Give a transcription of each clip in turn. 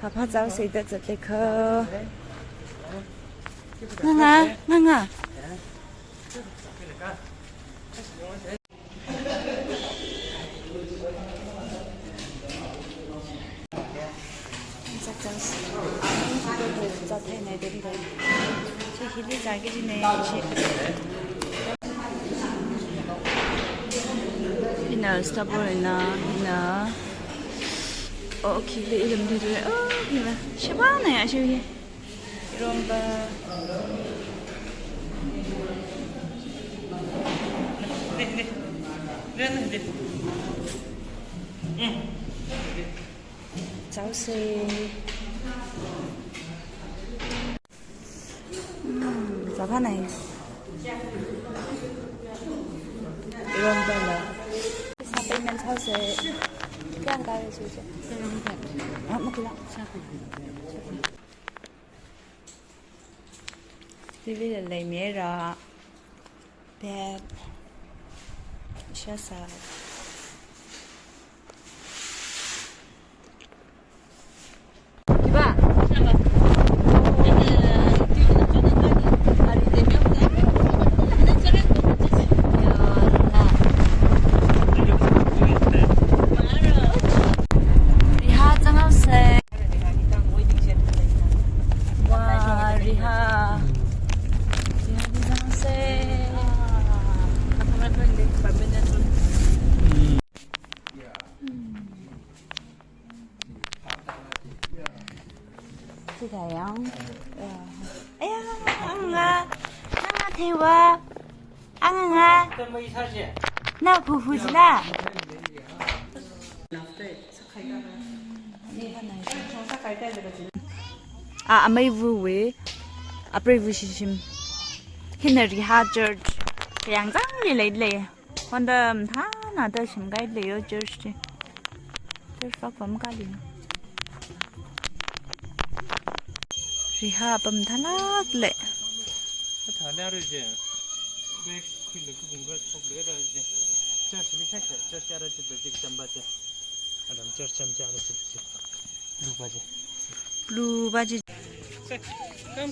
파파 자우스에 젖래 커. 낭아. 자우스. 아무것도 자 태네 된대. 제 힘이 자기 전에 이나 스타버나 이나 오케이 이름 들을 이나 시바나야 시기 이런 바 자우스 자파나요 이런 바라 사배면 사세 그냥 가르쳐줘 먹을라 TV를 내밀어 배 쉬었어 이봐 다영. 아야, 앙아 대화. 앙아. 나 부부지나. 아마이 부위. 앞으로 부시심. 히너리 하저드. 그냥 장리 레이레. 근데 다 나도 심가이 레요 저스. 저스 phẩm 가리. 리하 범 탈락 레. 탈락을 이제 왜 그걸 그거 속으로 이제 저스리 사실 저 자라지 되게 담바지. 아담 저 참자 알았지. 블루 바지. 깜.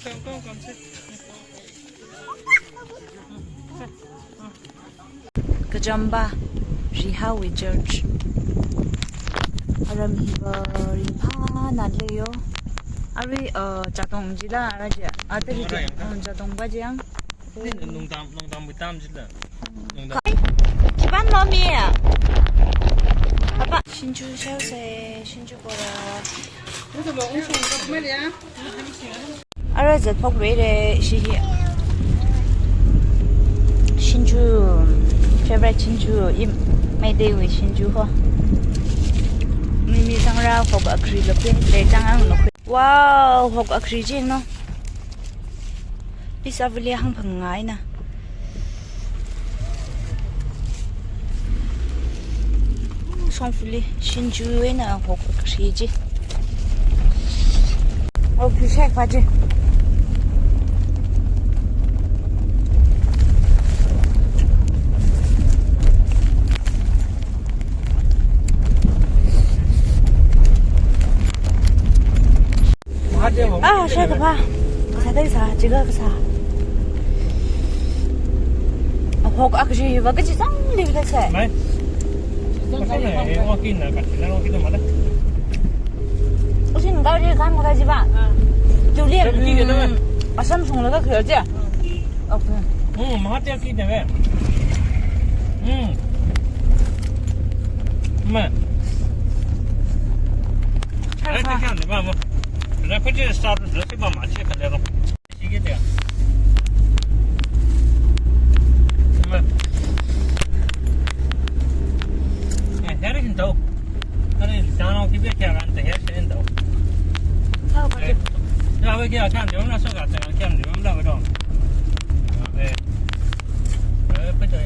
그 점바 리하 위저지. 아람 히버 리파 날래요. 아리 자동지라 알아지. 아들이 자동 바지양. 농담 무담질라. 농담. 기반 놈이야. 아빠 신주 샤오세 신주 보라. 그래서 뭐 엄청 이거 말이야. 알아서 폭레레 시히. 신주 favorite 신주 임 메데위 신주호. 미미 상라 호가 아크릴로페 레장앙 노. 와우 호가 아크리진 노. 비사블리 항방가이나. 송풀리 신주에나 호가 아크리지. 비색 바지. 아, 쉐드 봐. 사대기 사, 지가 그 사. 호가 아크지 와그지 짱리 비대세. 말. 그거네. 와기나 같이 나오기도 말아. 혹시 누가 우리 가면 가지 봐. 줄리에 삼성로가 그러지? 응, 마트에 끼네. 응. 엄마. 이렇게 하면 돼. 뭐. 레퍼지 스타트 이렇게 봐 맞지 그대로. 이게 돼요. 엄마. 해리신 더. 아니, 다나 기베 캐란데 해리신 더. 아, 맞아. 야, 왜 걔가 간 되면 나서 갔다. 걔는 되면 나 그럼. 네. 그죠.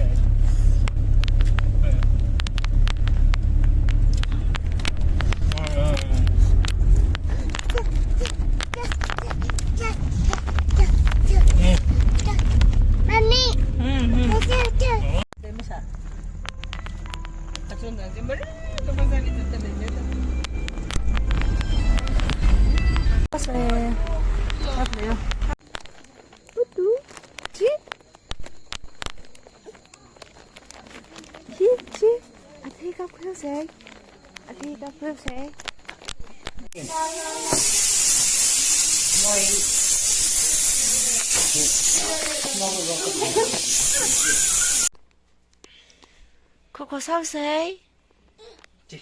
噻，好朋友。嘟嘟，去，去，阿弟个朋友谁？阿弟个朋友谁？可可烧谁？这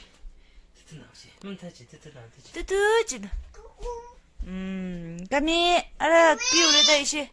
哪些？弄太紧，这哪的？嘟嘟紧。干咪，阿拉比我的一些。